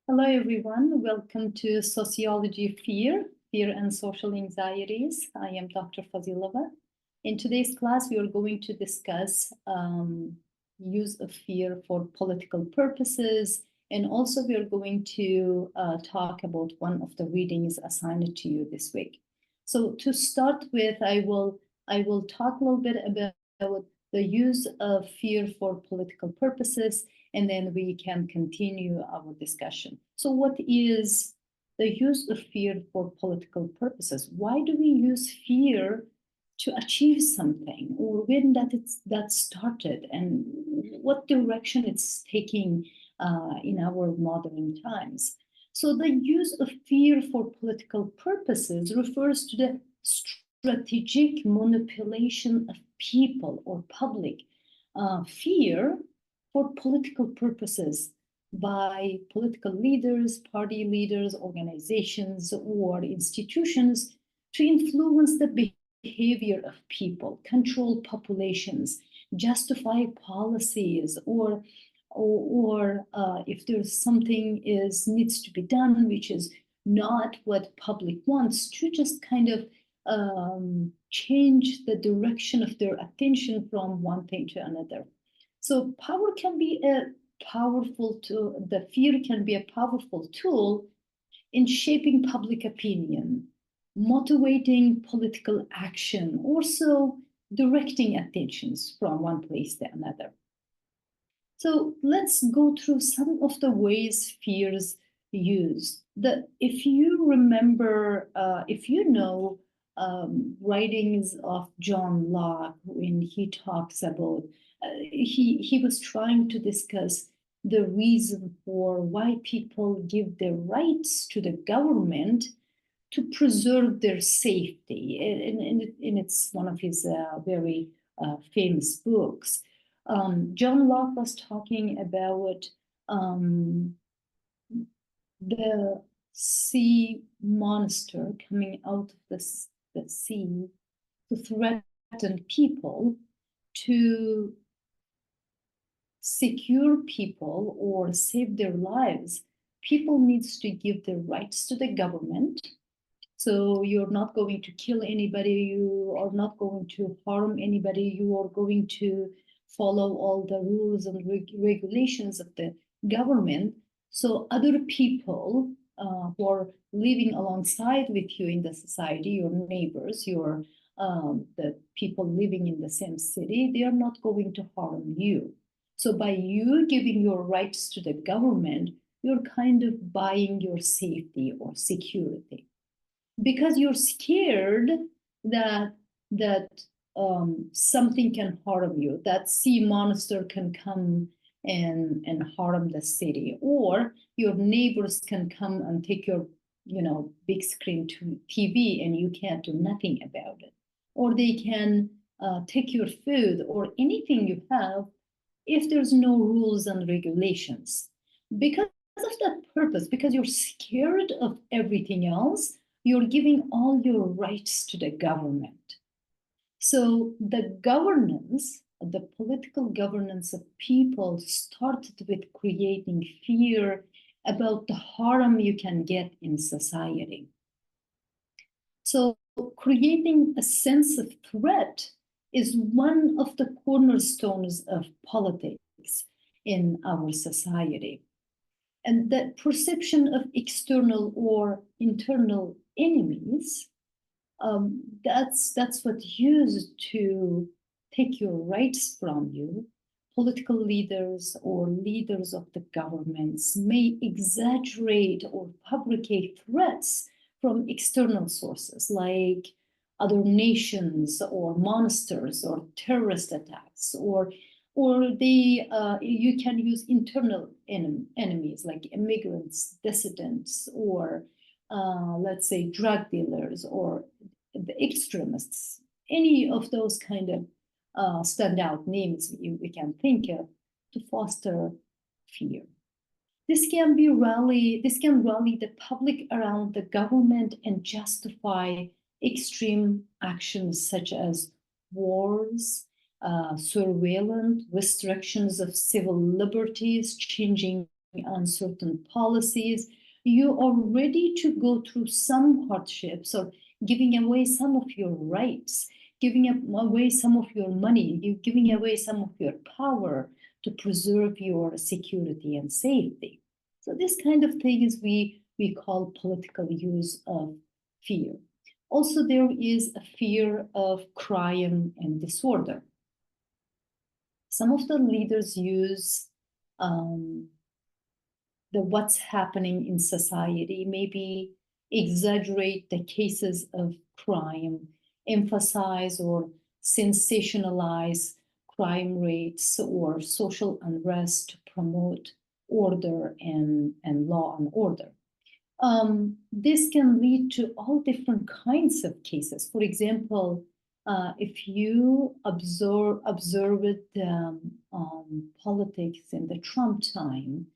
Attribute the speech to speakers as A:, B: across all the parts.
A: Hello, everyone. Welcome to Sociology of Fear and Social Anxieties. I am Dr. Fozilova. In today's class, we are going to discuss use of fear for political purposes. And also, we are going to talk about one of the readings assigned to you this week. So to start with, I will talk a little bit about the use of fear for political purposes, and then we can continue our discussion. So what is the use of fear for political purposes? Why do we use fear to achieve something, or when that started, and what direction it's taking in our modern times? So the use of fear for political purposes refers to the strategic manipulation of people or public fear for political purposes by political leaders, party leaders, organizations, or institutions to influence the behavior of people, control populations, justify policies, or if there's something needs to be done which is not what public wants, to just kind of change the direction of their attention from one thing to another. So power can be a powerful tool, the fear can be a powerful tool in shaping public opinion, motivating political action, also directing attentions from one place to another. So let's go through some of the ways fears used. If you remember, if you know writings of John Locke, when he talks about, he was trying to discuss the reason for why people give their rights to the government to preserve their safety. And it's one of his very famous books. John Locke was talking about the sea monster coming out of the sea to threaten people, to secure people or save their lives. People needs to give their rights to the government. So you're not going to kill anybody, you are not going to harm anybody, you are going to follow all the rules and regulations of the government. So other people who are living alongside with you in the society, your neighbors, the people living in the same city, they are not going to harm you. So by you giving your rights to the government, you're kind of buying your safety or security, because you're scared that something can harm you, that sea monster can come and harm the city, or your neighbors can come and take your big screen TV and you can't do nothing about it, or they can take your food or anything you have if there's no rules and regulations. Because of that purpose, because you're scared of everything else, you're giving all your rights to the government. So the governance, the political governance of people started with creating fear about the harm you can get in society. So creating a sense of threat is one of the cornerstones of politics in our society. And the perception of external or internal enemies, that's what used to take your rights from you. Political leaders or leaders of the governments may exaggerate or fabricate threats from external sources like other nations or monsters or terrorist attacks, or you can use internal enemies like immigrants, dissidents, or let's say drug dealers or the extremists. Any of those kind of standout names we can think of to foster fear. This can rally the public around the government and justify extreme actions such as wars, surveillance, restrictions of civil liberties, changing on certain policies, you are ready to go through some hardships or giving away some of your rights, giving away some of your money, you giving away some of your power to preserve your security and safety. So this kind of thing is we call political use of fear. Also, there is a fear of crime and disorder. Some of the leaders use what's happening in society, maybe exaggerate the cases of crime, emphasize or sensationalize crime rates or social unrest to promote order and law and order. This can lead to all different kinds of cases. For example, if you observed politics in the Trump time,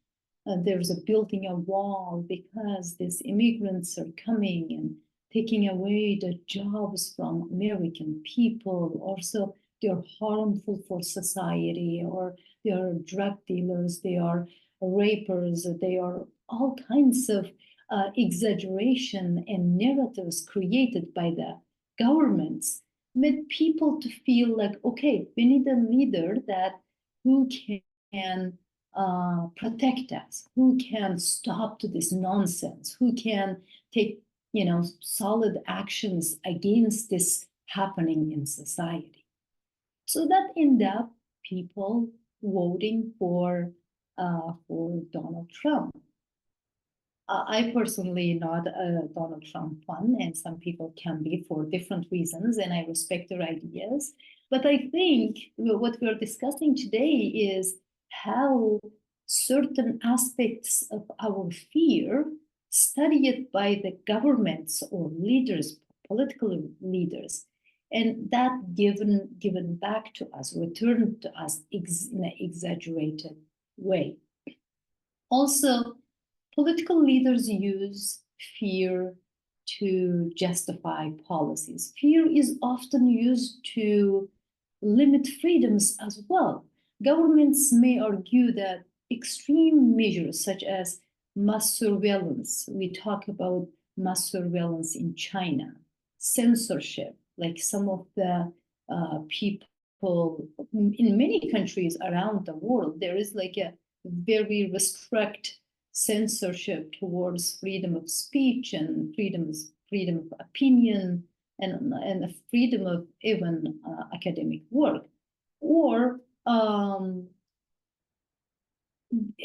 A: there's a building a wall because these immigrants are coming and taking away the jobs from American people. Also, they're harmful for society, or they are drug dealers, they are rapers, they are all kinds of exaggeration and narratives created by the governments made people to feel like, okay, we need a leader who can protect us, who can stop to this nonsense, who can take, solid actions against this happening in society. So that ended up people voting for Donald Trump. I personally not a Donald Trump fan, and some people can be for different reasons, and I respect their ideas. But I think what we're discussing today is how certain aspects of our fear, studied by the governments or leaders, political leaders, and that given back to us, returned to us in an exaggerated way. Also, political leaders use fear to justify policies. Fear is often used to limit freedoms as well. Governments may argue that extreme measures such as mass surveillance, we talk about mass surveillance in China, censorship, like some of the people in many countries around the world, there is like a very restrict censorship towards freedom of speech and freedom of opinion and the freedom of even academic work, or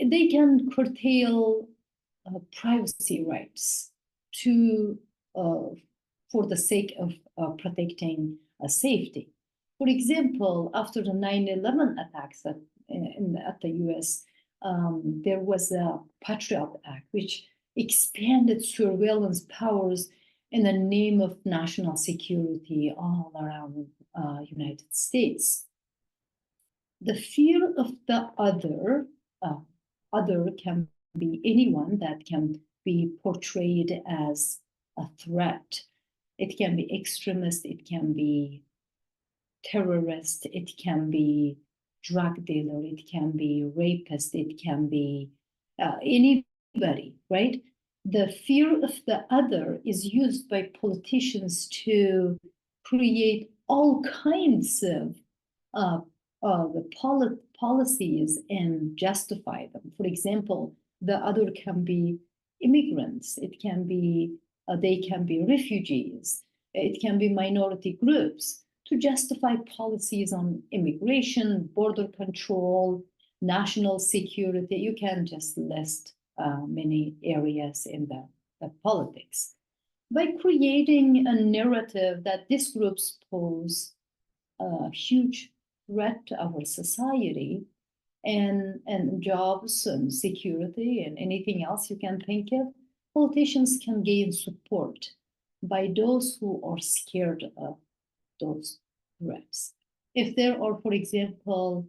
A: they can curtail privacy rights for the sake of protecting safety. For example, after the 9/11 attacks at the US, there was a Patriot Act, which expanded surveillance powers in the name of national security all around United States. The fear of the other can be anyone that can be portrayed as a threat. It can be extremist, it can be terrorist, it can be drug dealer, it can be rapist, it can be anybody, right? The fear of the other is used by politicians to create all kinds of policies and justify them. For example, the other can be immigrants, it can be they can be refugees, it can be minority groups, to justify policies on immigration, border control, national security. You can just list many areas in the politics. By creating a narrative that these groups pose a huge threat to our society and jobs and security and anything else you can think of, politicians can gain support by those who are scared of those threats. If there are, for example,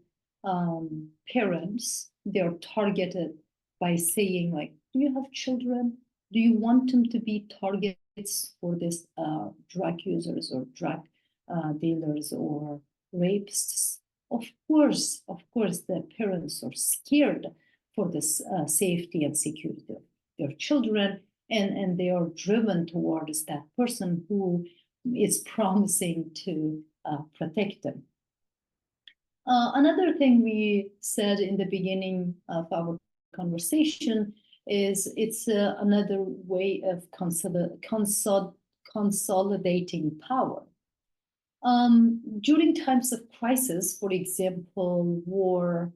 A: parents, they're targeted by saying like, do you have children? Do you want them to be targets for this drug users or drug dealers or rapists? Of course, the parents are scared for the safety and security of their children, and they are driven towards that person who is promising to protect them. Another thing we said in the beginning of our conversation is it's another way of consolidating power. During times of crisis, for example, war,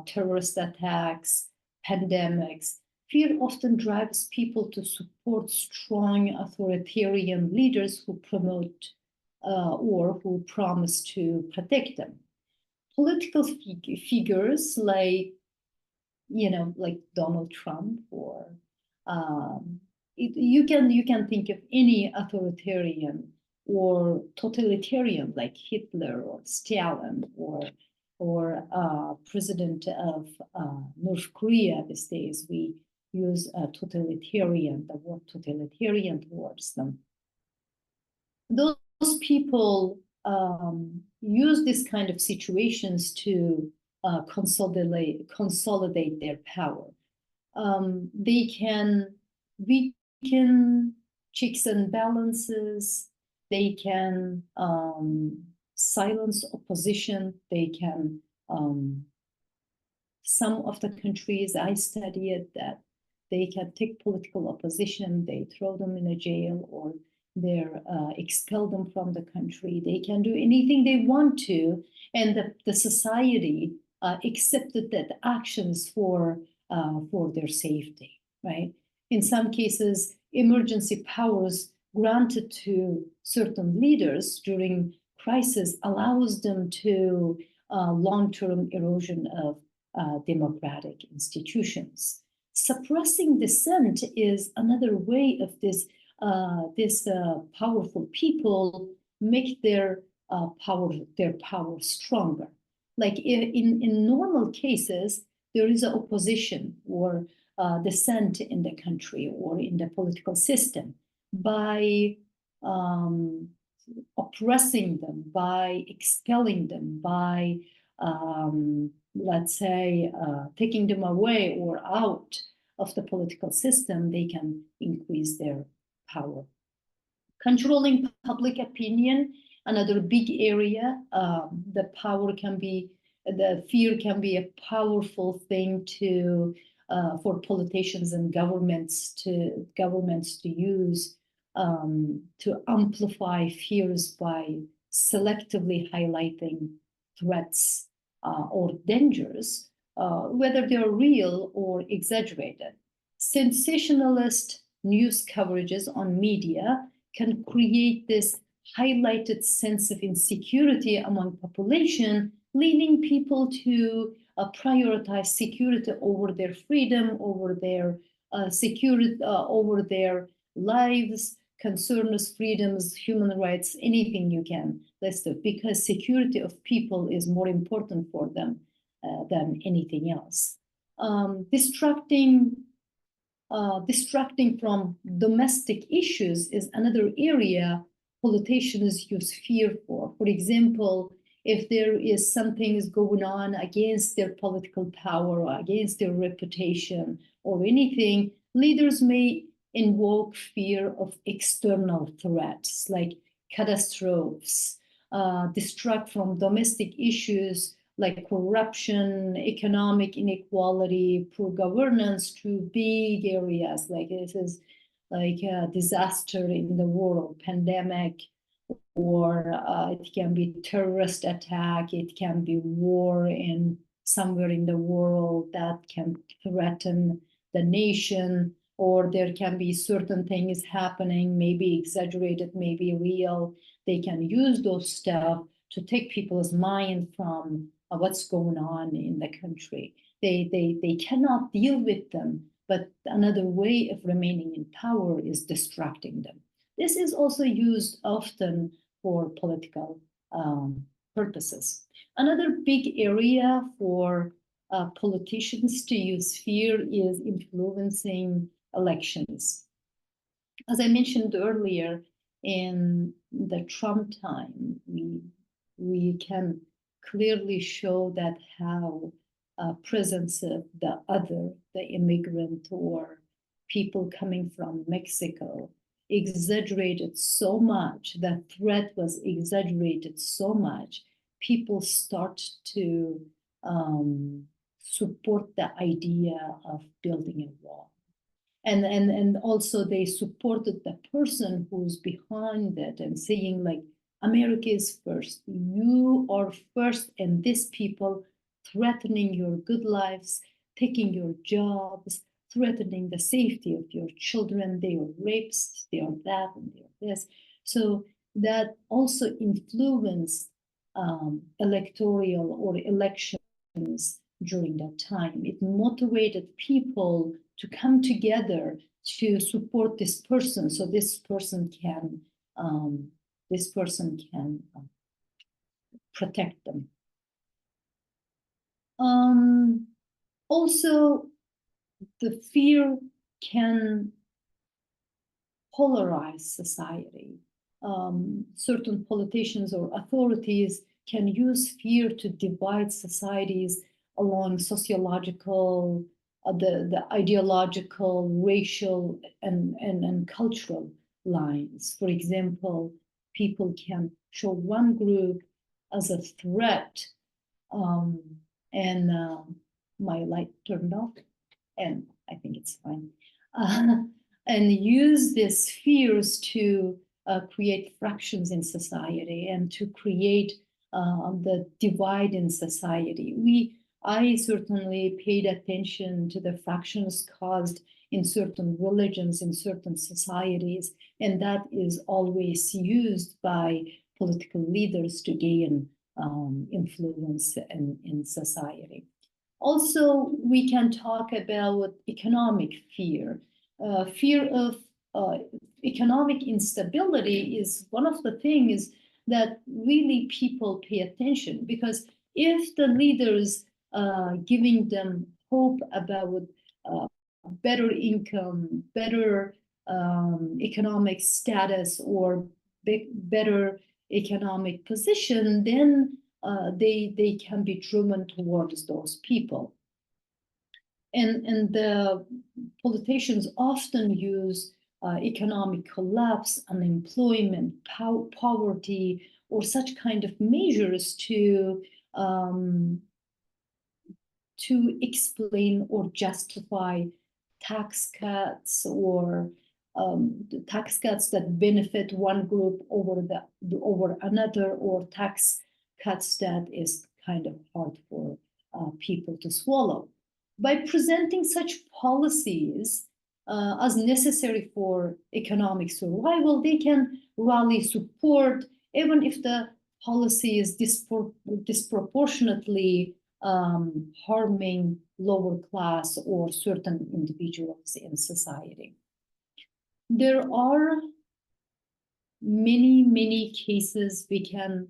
A: terrorist attacks, pandemics, fear often drives people to support strong authoritarian leaders who promote or who promise to protect them. Political figures like, like Donald Trump, or you can think of any authoritarian or totalitarian like Hitler or Stalin or president of North Korea these days. We use totalitarian, the word totalitarian towards them. Those people use this kind of situations to consolidate their power. They can weaken checks and balances. They can silence opposition. They can, some of the countries I studied, that they can take political opposition, they throw them in a jail, or they expel them from the country. They can do anything they want to, and the society accepted that actions for their safety, right? In some cases, emergency powers granted to certain leaders during crisis allows them to long-term erosion of democratic institutions. Suppressing dissent is another way of this powerful people make their power stronger. Like in normal cases, there is an opposition or dissent in the country or in the political system. By oppressing them, by expelling them, by let's say taking them away or out of the political system, they can increase their power. Controlling public opinion, another big area. The fear can be a powerful thing for politicians and governments to use to amplify fears by selectively highlighting threats or dangers, whether they're real or exaggerated. Sensationalist news coverages on media can create this highlighted sense of insecurity among population, leading people to prioritize security over their freedom, over their security, over their lives, concerns, freedoms, human rights, anything you can list it, because security of people is more important for them than anything else. Distracting from domestic issues is another area politicians use fear for. For example, if there is something is going on against their political power or against their reputation or anything, leaders may invoke fear of external threats like catastrophes, distract from domestic issues like corruption, economic inequality, poor governance, to big areas like this is like a disaster in the world, pandemic, or it can be terrorist attack, it can be war in somewhere in the world that can threaten the nation, or there can be certain things happening, maybe exaggerated, maybe real. They can use those stuff to take people's mind from what's going on in the country. They cannot deal with them, but another way of remaining in power is distracting them. This is also used often for political purposes. Another big area for politicians to use fear is influencing elections. As I mentioned earlier, in the Trump time, we can clearly show that how presence of the other, the immigrant or people coming from Mexico, exaggerated so much, the threat was exaggerated so much, people start to support the idea of building a wall. And also they supported the person who's behind it and saying like, America is first, you are first, and these people threatening your good lives, taking your jobs, threatening the safety of your children, they are rapes, they are that, and they are this. So that also influenced electoral or elections during that time. It motivated people to come together to support this person, so this person can protect them. Also, the fear can polarize society. Certain politicians or authorities can use fear to divide societies along sociological, the ideological, racial, and cultural lines. For example, people can show one group as a threat, and my light turned off, and I think it's fine, and use these fears to create fractions in society and to create the divide in society. I certainly paid attention to the fractions caused in certain religions, in certain societies, and that is always used by political leaders to gain influence in society. Also, we can talk about economic fear. Fear of economic instability is one of the things that really people pay attention, because if the leaders giving them hope about better income, better economic status, or better economic position, then they can be driven towards those people. And the politicians often use economic collapse, unemployment, poverty, or such kind of measures to explain or justify tax cuts, or tax cuts that benefit one group over another, or tax cuts that is kind of hard for people to swallow. By presenting such policies as necessary for economic survival, they can rally support, even if the policy is disproportionately harming lower class or certain individuals in society. There are many cases we can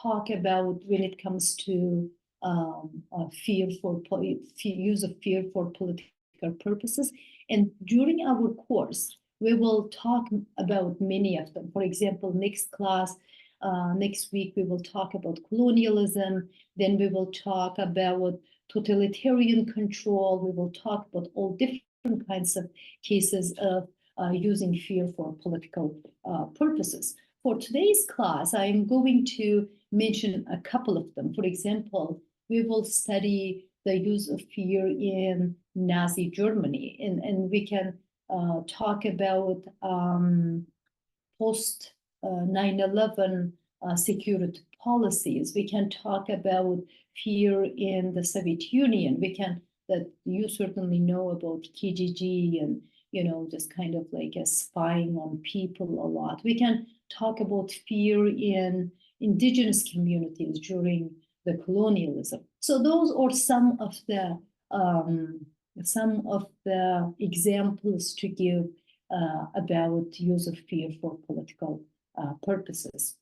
A: talk about when it comes to use of fear for political purposes. And during our course, we will talk about many of them. For example, next week, we will talk about colonialism. Then we will talk about totalitarian control. We will talk about all different kinds of cases of using fear for political purposes. For today's class, I am going to mention a couple of them. For example, we will study the use of fear in Nazi Germany, and we can talk about post 9/11 security policies. We can talk about fear in the Soviet Union. That you certainly know about KGB and, just kind of like spying on people a lot. We can talk about fear in indigenous communities during the colonialism. So those are some of the examples to give about use of fear for political purposes.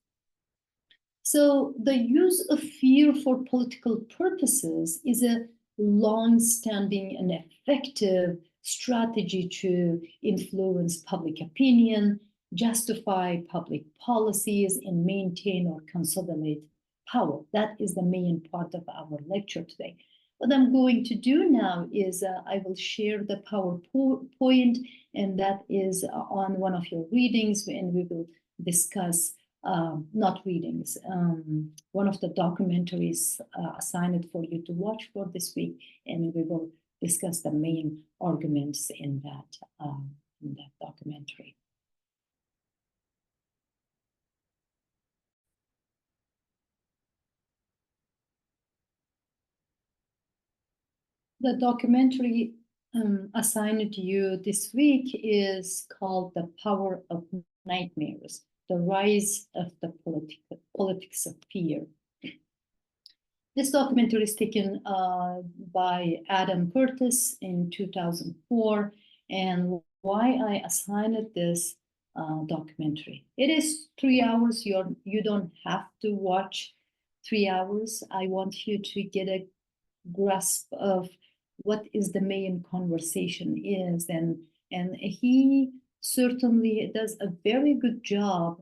A: So the use of fear for political purposes is a long-standing and effective strategy to influence public opinion, justify public policies, and maintain or consolidate power. That is the main part of our lecture today. What I'm going to do now is I will share the PowerPoint, and that is on one of your readings, and we will discuss, not readings, one of the documentaries assigned for you to watch for this week, and we will discuss the main arguments in that documentary. The documentary assigned to you this week is called The Power of Nightmares, The Rise of the Politics of Fear. This documentary is taken by Adam Curtis in 2004, and why I assigned this documentary. It is 3 hours. You don't have to watch 3 hours. I want you to get a grasp of what is the main conversation is, and he certainly does a very good job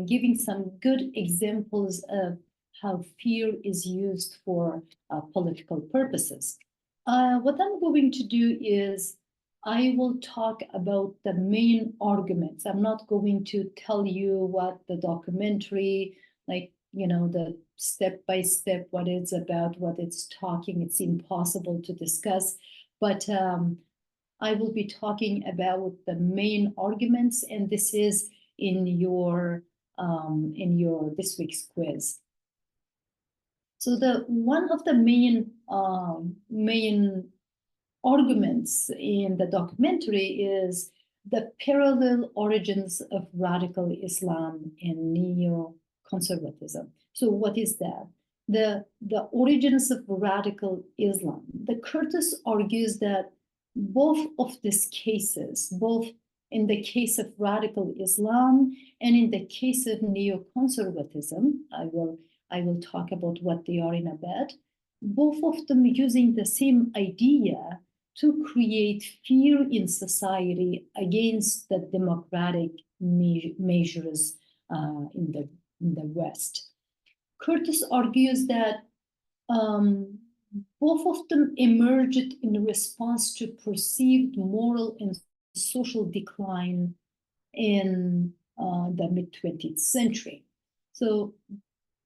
A: giving some good examples of how fear is used for political purposes. What I'm going to do is I will talk about the main arguments. I'm not going to tell you what the documentary, like, the step-by-step, what it's about, what it's talking. It's impossible to discuss, but I will be talking about the main arguments, and this is in your this week's quiz. So one of the main arguments in the documentary is the parallel origins of radical Islam and neoconservatism. So what is that? The origins of radical Islam. The Curtis argues that both of these cases, both in the case of radical Islam and in the case of neoconservatism, I will talk about what they are in a bit, both of them using the same idea to create fear in society against the democratic measures in the West. Curtis argues that both of them emerged in response to perceived moral and social decline in the mid-20th century. So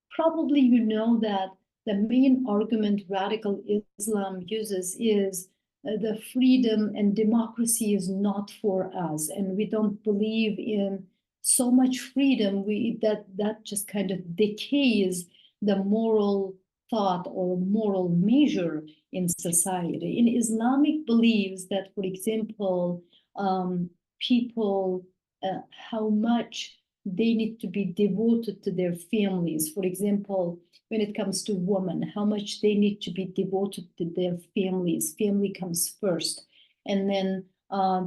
A: probably you know that the main argument radical Islam uses is the freedom and democracy is not for us, and we don't believe in so much freedom that just kind of decays the moral thought or moral measure in society. In Islamic beliefs that, for example, people, how much they need to be devoted to their families. For example, when it comes to women, how much they need to be devoted to their families. Family comes first. And then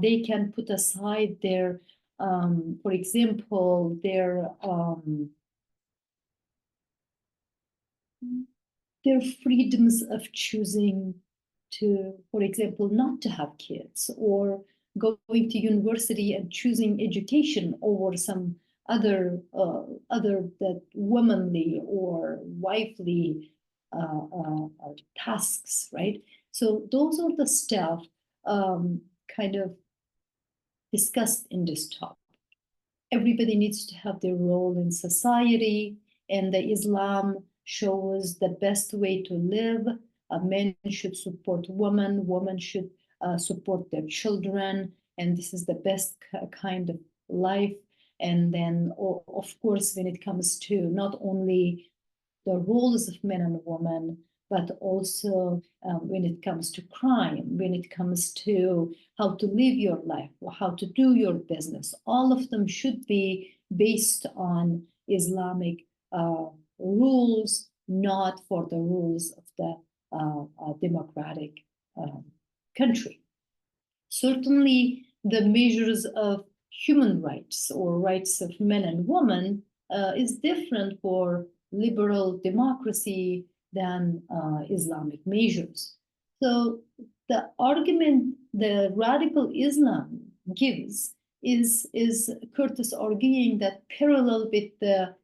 A: they can put aside their, for example, their freedoms of choosing to, for example, not to have kids, or going to university and choosing education over some other that womanly or wifely tasks, right? So those are the stuff kind of discussed in this talk. Everybody needs to have their role in society, and the Islam shows the best way to live. Men should support women, women should support their children, and this is the best kind of life. And then, of course, when it comes to not only the roles of men and women, but also when it comes to crime, when it comes to how to live your life, or how to do your business, all of them should be based on Islamic rules, not for the rules of the democratic country. Certainly, the measures of human rights or rights of men and women is different for liberal democracy than Islamic measures. So the argument the radical Islam gives is Curtis arguing that parallel with the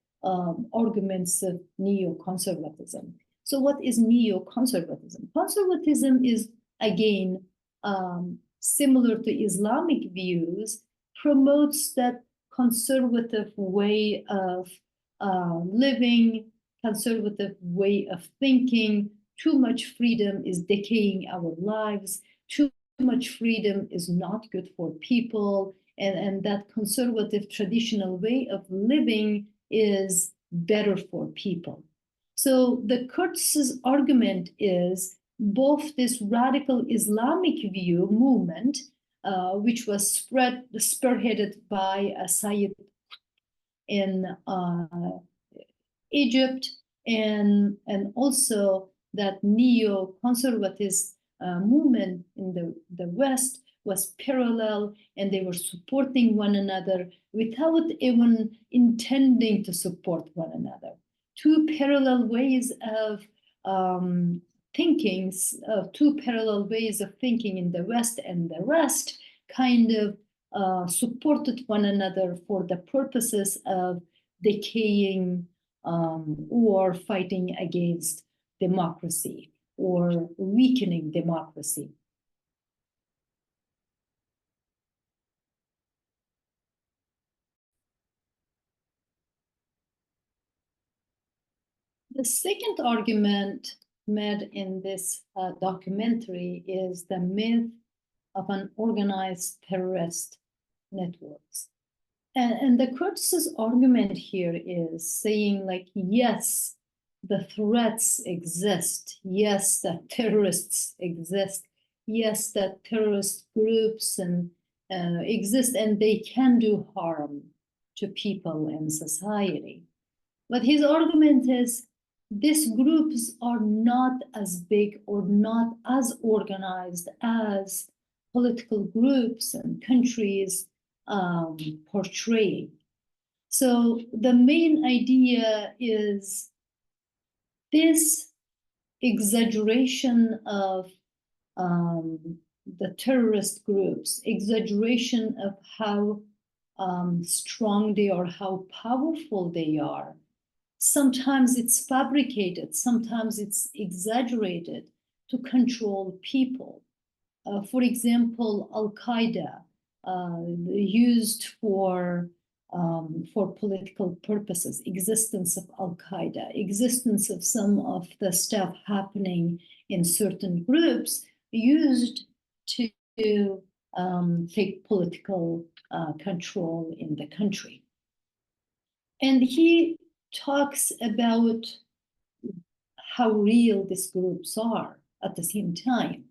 A: arguments of neoconservatism. So what is neoconservatism? Conservatism is, again, similar to Islamic views, promotes that conservative way of living, conservative way of thinking. Too much freedom is decaying our lives. Too much freedom is not good for people. And that conservative traditional way of living is better for people. So the Kurtz's argument is both this radical Islamic view movement, which was spearheaded by Sayyid in Egypt, and also that neo-conservatist movement in the West was parallel, and they were supporting one another without even intending to support one another. Two parallel ways of thinking, two parallel ways of thinking in the West and the rest kind of supported one another for the purposes of decaying or fighting against democracy or weakening democracy. The second argument made in this documentary is the myth of an organized terrorist networks. And the Kurtz's argument here is saying, like, yes, the threats exist. Yes, that terrorists exist. Yes, that terrorist groups and exist, and they can do harm to people and society. But his argument is these groups are not as big or not as organized as political groups and countries portray. So the main idea is this exaggeration of the terrorist groups, exaggeration of how strong they are, how powerful they are. Sometimes it's fabricated, sometimes it's exaggerated to control people. For example, Al-Qaeda, used for political purposes, existence of Al-Qaeda, existence of some of the stuff happening in certain groups, used to take political control in the country. And he talks about how real these groups are at the same time.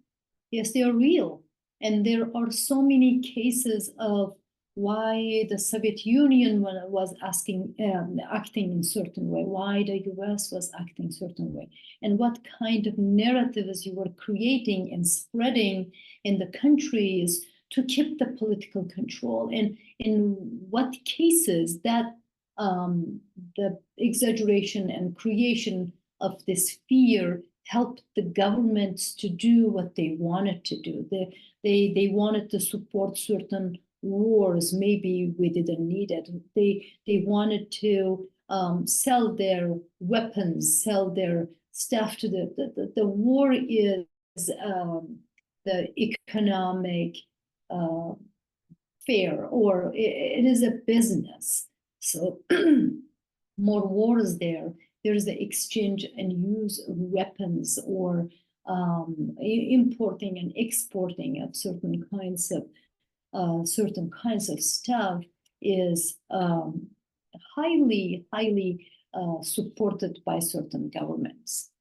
A: Yes, they are real. And there are so many cases of why the Soviet Union was acting in a certain way, why the US was acting a certain way, and what kind of narratives you were creating and spreading in the countries to keep the political control, and in what cases that the exaggeration and creation of this fear helped the governments to do what they wanted to do. They wanted to support certain wars, maybe we didn't need it. They wanted to sell their weapons, sell their stuff to the war is the economic fair, or it is a business. So more wars there. There's the exchange and use of weapons, or importing and exporting of certain kinds of stuff is highly supported by certain governments.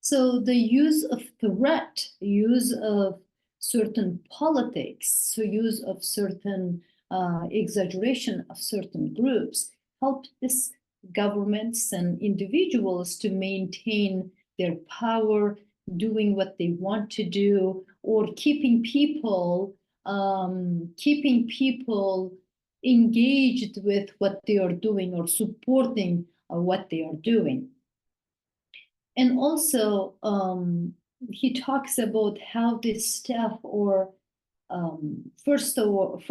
A: So the use of threat, use of certain politics, so use of certain exaggeration of certain groups help this governments and individuals to maintain their power, doing what they want to do, or keeping people engaged with what they are doing, or supporting what they are doing. And also, he talks about how this stuff, or first of all,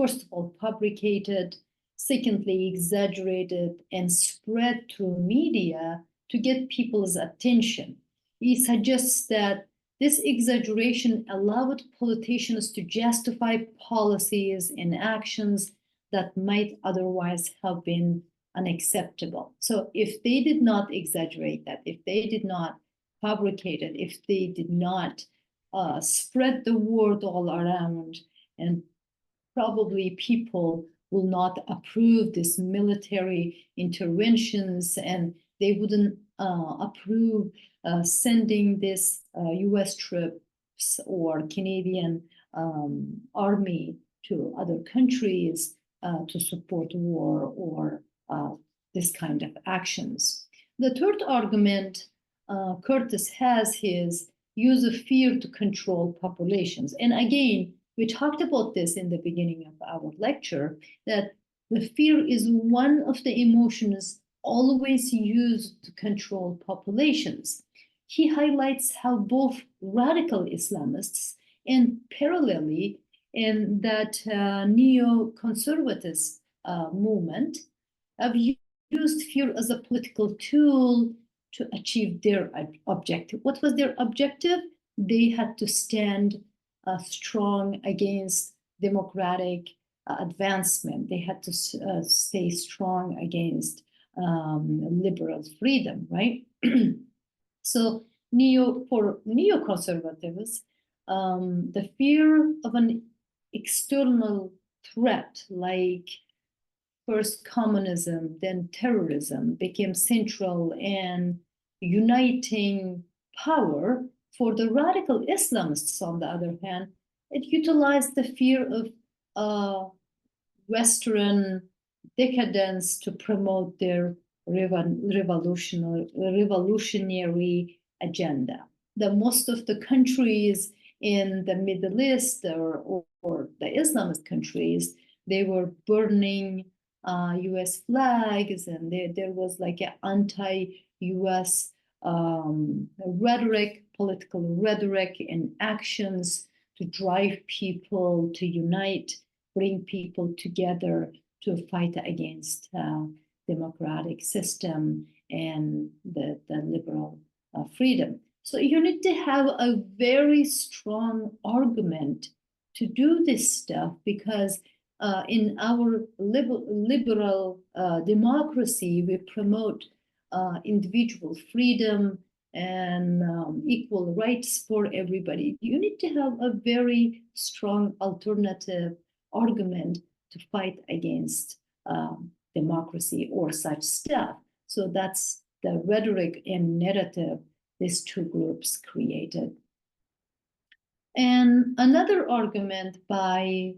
A: fabricated, secondly, exaggerated and spread through media to get people's attention. he suggests that this exaggeration allowed politicians to justify policies and actions that might otherwise have been unacceptable. So if they did not exaggerate that, if they did not fabricate it, if they did not spread the word all around, and probably people will not approve this military interventions, and they wouldn't approve sending this US troops or Canadian army to other countries to support war or this kind of actions. The third argument Curtis has his use of fear to control populations. And again, we talked about this in the beginning of our lecture, that the fear is one of the emotions always used to control populations. He highlights how both radical Islamists and parallelly in that neoconservative movement have used fear as a political tool to achieve their objective. What was their objective? They had to stand strong against democratic advancement. They had to stay strong against liberal freedom, right? So for neoconservatives, the fear of an external threat like first communism, then terrorism became central and uniting power. For the radical Islamists, on the other hand, it utilized the fear of Western decadence to promote their revolutionary agenda. Most of the countries in the Middle East or the Islamist countries, they were burning US flags, and there was like an anti-US rhetoric, political rhetoric and actions to drive people to unite, bring people together to fight against democratic system and the liberal freedom. So you need to have a very strong argument to do this stuff, because in our liberal democracy, we promote individual freedom and equal rights for everybody. You need to have a very strong alternative argument to fight against democracy or such stuff. So that's the rhetoric and narrative these two groups created. And another argument by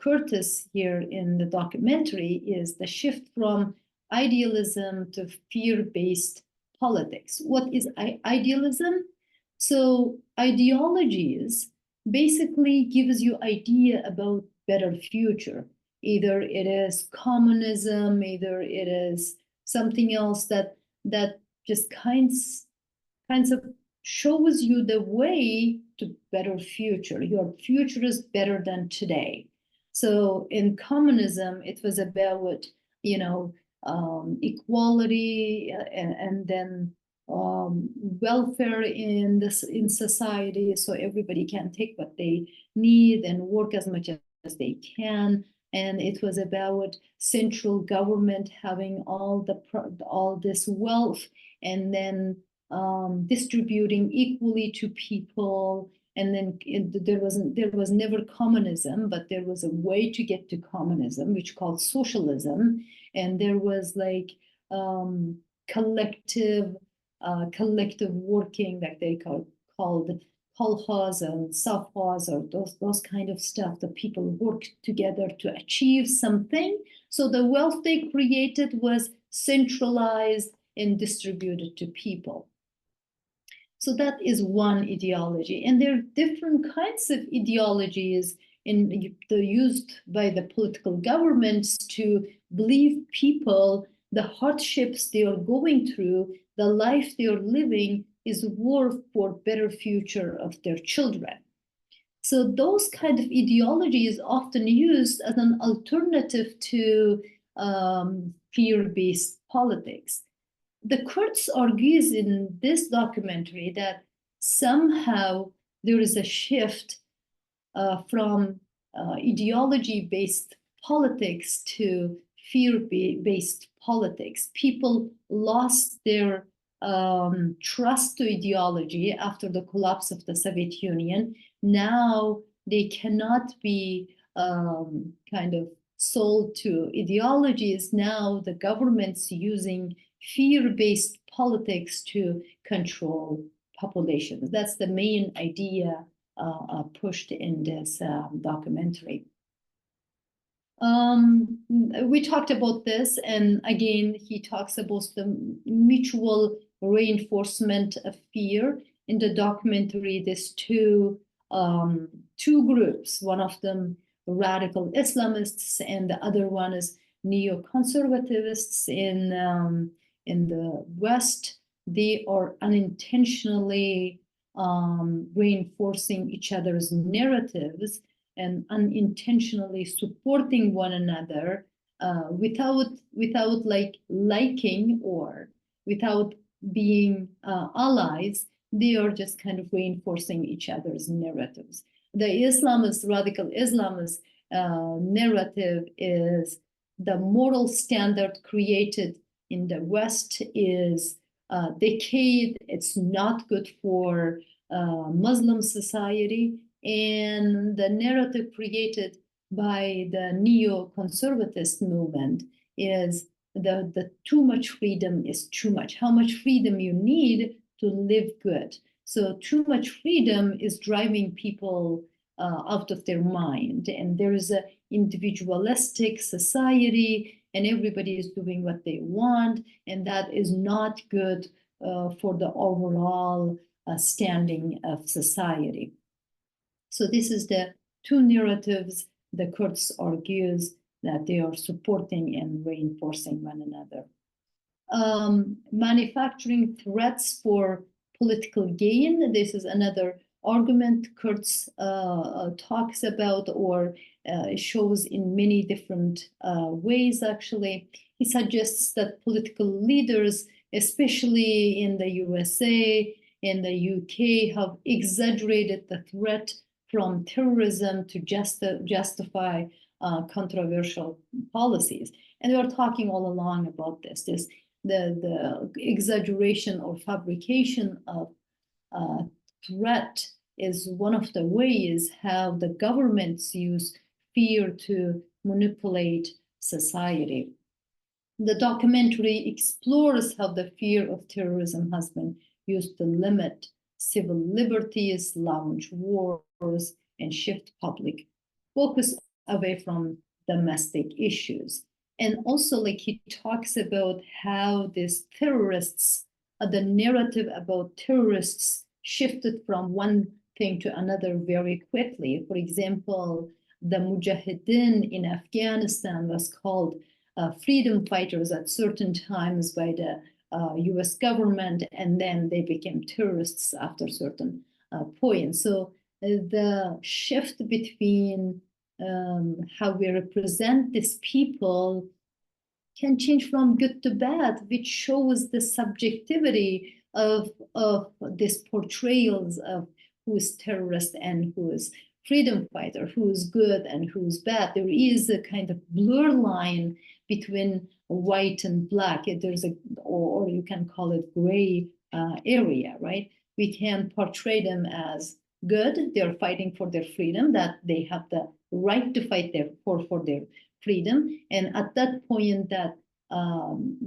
A: Curtis here in the documentary is the shift from idealism to fear-based politics. What is idealism? So ideologies basically gives you idea about better future. Either it is communism, either it is something else that just kinds of shows you the way to better future. Your future is better than today. So in communism, it was about, equality and then welfare in society, so everybody can take what they need and work as much as they can. And it was about central government having all this wealth and then distributing equally to people. And then there was never communism, but there was a way to get to communism, which called socialism. And there was like collective working, that they called kolkhoz and sovkhoz, or those kind of stuff. The people worked together to achieve something. So the wealth they created was centralized and distributed to people. So that is one ideology. And there are different kinds of ideologies used by the political governments to believe people the hardships they are going through, the life they are living is worth for better future of their children. So those kind of ideology is often used as an alternative to fear-based politics. the Kurds argues in this documentary that somehow there is a shift from ideology-based politics to fear-based politics. People lost their trust to ideology after the collapse of the Soviet Union. Now they cannot be kind of sold to ideologies. Now the government's using fear-based politics to control populations. That's the main idea pushed in this documentary. We talked about this, and again, he talks about the mutual reinforcement of fear. In the documentary, there's two groups, one of them radical Islamists, and the other one is neoconservativists in the West. They are unintentionally reinforcing each other's narratives and unintentionally supporting one another without like liking or without being allies. They are just kind of reinforcing each other's narratives. The Islamist, radical Islamist narrative is the moral standard created in the West is decayed. It's not good for Muslim society. And the narrative created by the neoconservatist movement is the too much freedom is too much. How much freedom you need to live good. So too much freedom is driving people out of their mind. And there is an individualistic society and everybody is doing what they want. And that is not good for the overall standing of society. So this is the two narratives the Kurds argues that they are supporting and reinforcing one another. Manufacturing threats for political gain. This is another argument Kurds talks about or shows in many different ways, actually. He suggests that political leaders, especially in the USA, in the UK, have exaggerated the threat from terrorism to justify controversial policies. And we are talking all along about this the exaggeration or fabrication of threat is one of the ways how the governments use fear to manipulate society. The documentary explores how the fear of terrorism has been used to limit civil liberties, launch wars, and shift public focus away from domestic issues. And also, like, he talks about how these terrorists, the narrative about terrorists shifted from one thing to another very quickly. For example, the Mujahideen in Afghanistan was called freedom fighters at certain times by the US government, and then they became terrorists after certain points. So the shift between how we represent these people can change from good to bad, which shows the subjectivity of these portrayals of who is terrorist and who is freedom fighter, who is good and who is bad. There is a kind of blur line between white and black. There's a, or you can call it gray area, right? We can portray them as good. They're fighting for their freedom, that they have the right to fight for their freedom. And at that point that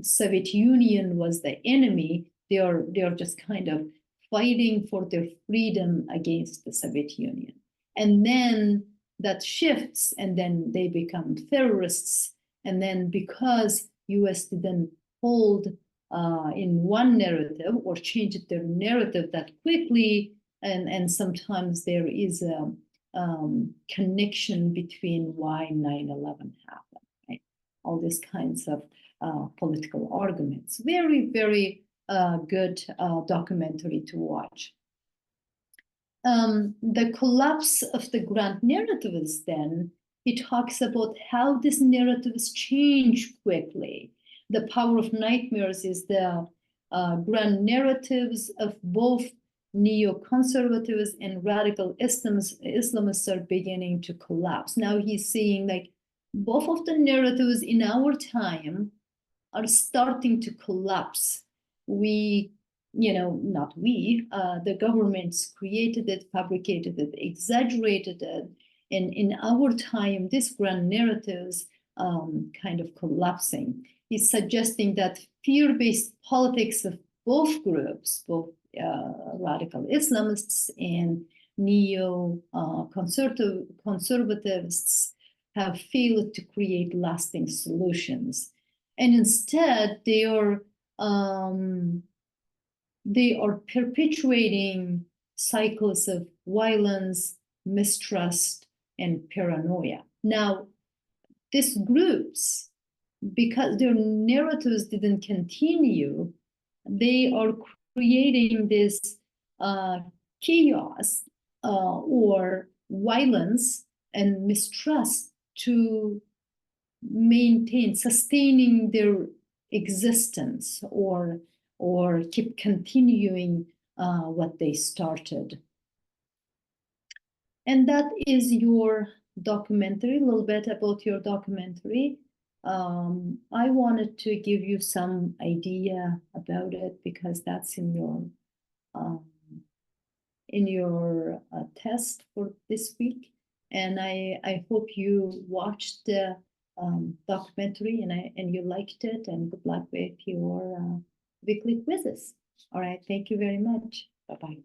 A: Soviet Union was the enemy, they are just kind of fighting for their freedom against the Soviet Union. And then that shifts, and then they become terrorists. And then because US didn't hold in one narrative or changed their narrative that quickly, and sometimes there is a connection between why 9/11 happened, right? All these kinds of political arguments. Very, very good documentary to watch. The collapse of the grand narratives, then, he talks about how these narratives change quickly. The power of nightmares is the grand narratives of both neoconservatives and radical Islamists are beginning to collapse. Now he's saying like both of the narratives in our time are starting to collapse. We, not we, the governments created it, fabricated it, exaggerated it. And in our time, these grand narratives kind of collapsing. He's suggesting that fear-based politics of both groups, both radical Islamists and neo-conservatives have failed to create lasting solutions. And instead, they are perpetuating cycles of violence, mistrust, and paranoia. Now, these groups, because their narratives didn't continue, they are creating this chaos or violence and mistrust to sustaining their existence or keep continuing what they started. And that is your documentary, a little bit about your documentary. I wanted to give you some idea about it because that's in your test for this week. And I hope you watched the documentary and you liked it, and good luck with your weekly quizzes. All right, thank you very much. Bye-bye.